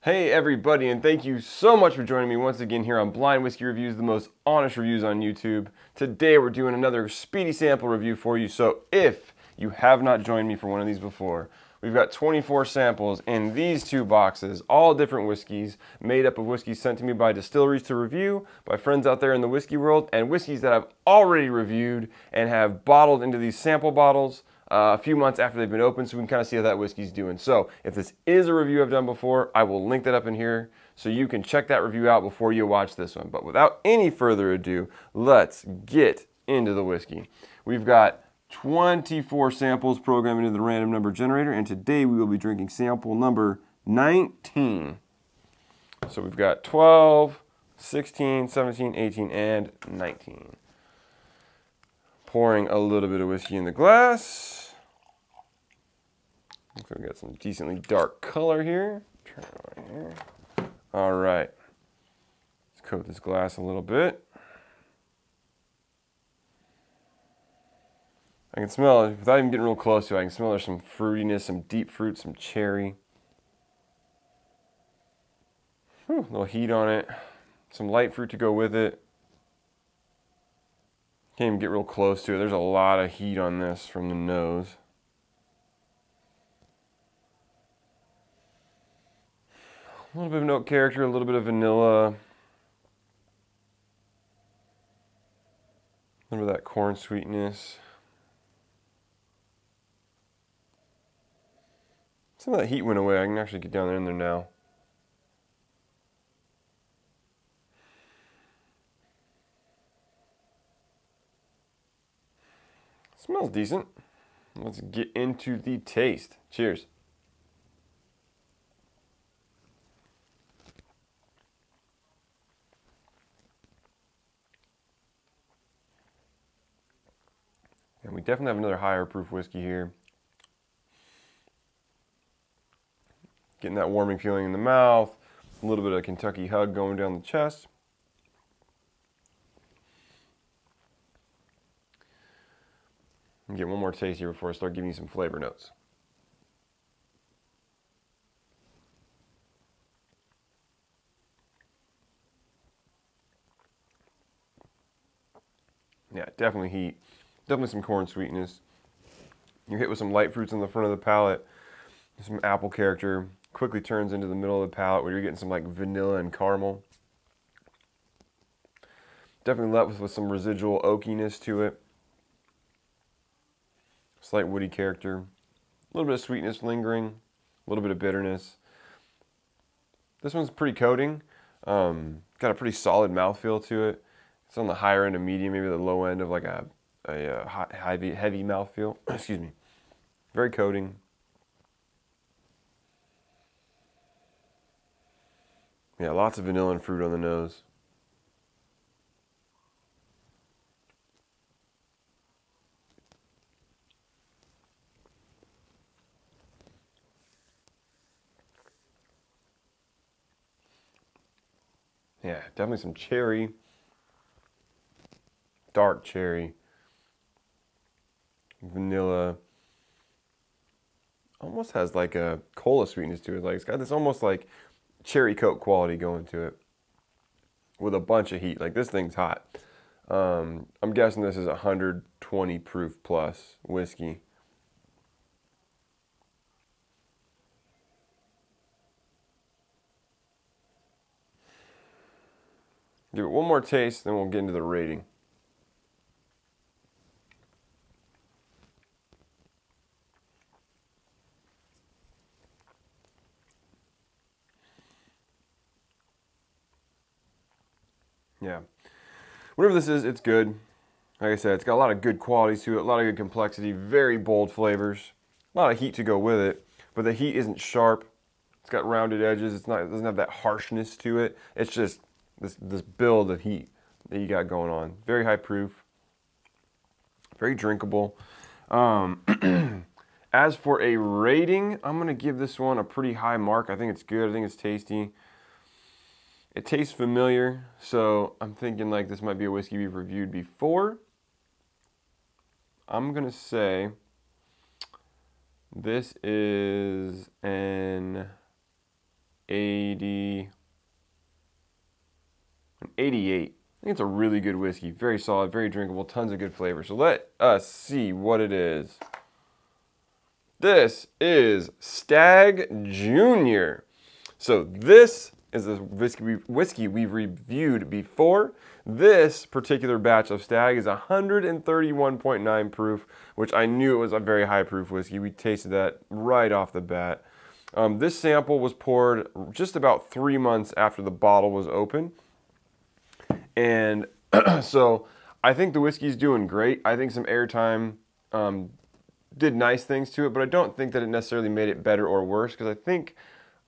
Hey everybody, and thank you so much for joining me once again here on Blind Whiskey Reviews, the most honest reviews on YouTube. Today we're doing another speedy sample review for you, so if you have not joined me for one of these before, we've got 24 samples in these two boxes, all different whiskeys, made up of whiskeys sent to me by distilleries to review, by friends out there in the whiskey world, and whiskeys that I've already reviewed and have bottled into these sample bottles a few months after they've been opened, so we can kind of see how that whiskey's doing. So if this is a review I've done before, I will link that up in here so you can check that review out before you watch this one. But without any further ado, let's get into the whiskey. We've got 24 samples programmed into the random number generator, and today we will be drinking sample number 19. So we've got 12, 16, 17, 18, and 19. Pouring a little bit of whiskey in the glass. So we got some decently dark color here. Turn it on here. All right. Let's coat this glass a little bit. I can smell it, without even getting real close to it, I can smell there's some fruitiness, some deep fruit, some cherry. Whew, a little heat on it. Some light fruit to go with it. Can't even get real close to it. There's a lot of heat on this from the nose. A little bit of note character, a little bit of vanilla. A little bit of that corn sweetness. Some of that heat went away. I can actually get down there in there now. Smells decent. Let's get into the taste. Cheers. And we definitely have another higher proof whiskey here. Getting that warming feeling in the mouth. A little bit of Kentucky hug going down the chest. Get one more taste here before I start giving you some flavor notes. Yeah, definitely heat. Definitely some corn sweetness. You're hit with some light fruits on the front of the palate. Some apple character. Quickly turns into the middle of the palate where you're getting some like vanilla and caramel. Definitely left with some residual oakiness to it. Slight woody character. A little bit of sweetness lingering. A little bit of bitterness. This one's pretty coating. Got a pretty solid mouthfeel to it. It's on the higher end of medium, maybe the low end of like a heavy mouthfeel. Excuse me. Very coating. Yeah, lots of vanilla and fruit on the nose. Yeah, definitely some cherry. Dark cherry. Vanilla. Almost has like a cola sweetness to it. Like it's got this almost like cherry coke quality going to it with a bunch of heat. Like this thing's hot. I'm guessing this is 120 proof plus whiskey. Give it one more taste, then we'll get into the rating. Yeah. Whatever this is, it's good. Like I said, it's got a lot of good qualities to it, a lot of good complexity, very bold flavors, a lot of heat to go with it, but the heat isn't sharp. It's got rounded edges. It doesn't have that harshness to it. It's just this build of heat that you got going on. Very high proof, very drinkable. As for a rating, I'm going to give this one a pretty high mark. I think it's good. I think it's tasty. It tastes familiar, so I'm thinking like this might be a whiskey we've reviewed before. I'm going to say this is an 80, an 88. I think it's a really good whiskey. Very solid, very drinkable, tons of good flavor. So let us see what it is. This is Stagg Jr. So this is the whiskey we've reviewed before. This particular batch of Stagg is 131.9 proof, which I knew it was a very high proof whiskey. We tasted that right off the bat. This sample was poured just about 3 months after the bottle was open. And so I think the whiskey's doing great. I think some airtime did nice things to it, but I don't think that it necessarily made it better or worse, because I think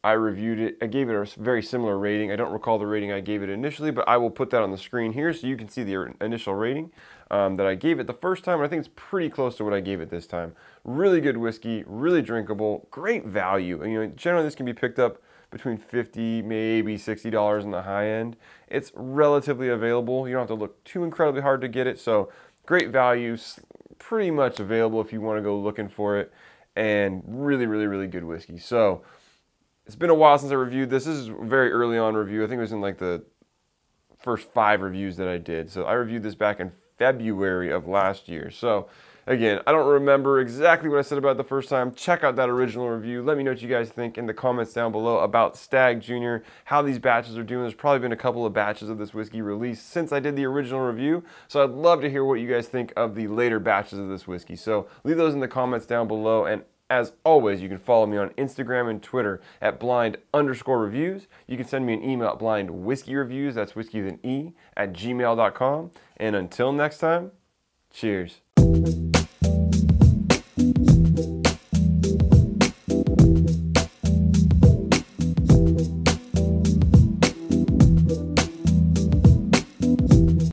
I reviewed it. I gave it a very similar rating. I don't recall the rating I gave it initially, but I will put that on the screen here so you can see the initial rating that I gave it the first time. And I think it's pretty close to what I gave it this time. Really good whiskey, really drinkable, great value. And, you know, generally this can be picked up between $50, maybe $60 on the high end. It's relatively available. You don't have to look too incredibly hard to get it. So great value, pretty much available if you want to go looking for it, and really, really, really good whiskey. So it's been a while since I reviewed this. This is a very early on review. I think it was in like the first 5 reviews that I did. So I reviewed this back in February of last year. So again, I don't remember exactly what I said about it the first time. Check out that original review. Let me know what you guys think in the comments down below about Stagg Jr., how these batches are doing. There's probably been a couple of batches of this whiskey released since I did the original review, so I'd love to hear what you guys think of the later batches of this whiskey. So leave those in the comments down below, and as always, you can follow me on Instagram and Twitter at blind_reviews. You can send me an email at blindwhiskeyreviews, that's whiskey with an E, @gmail.com. And until next time, cheers.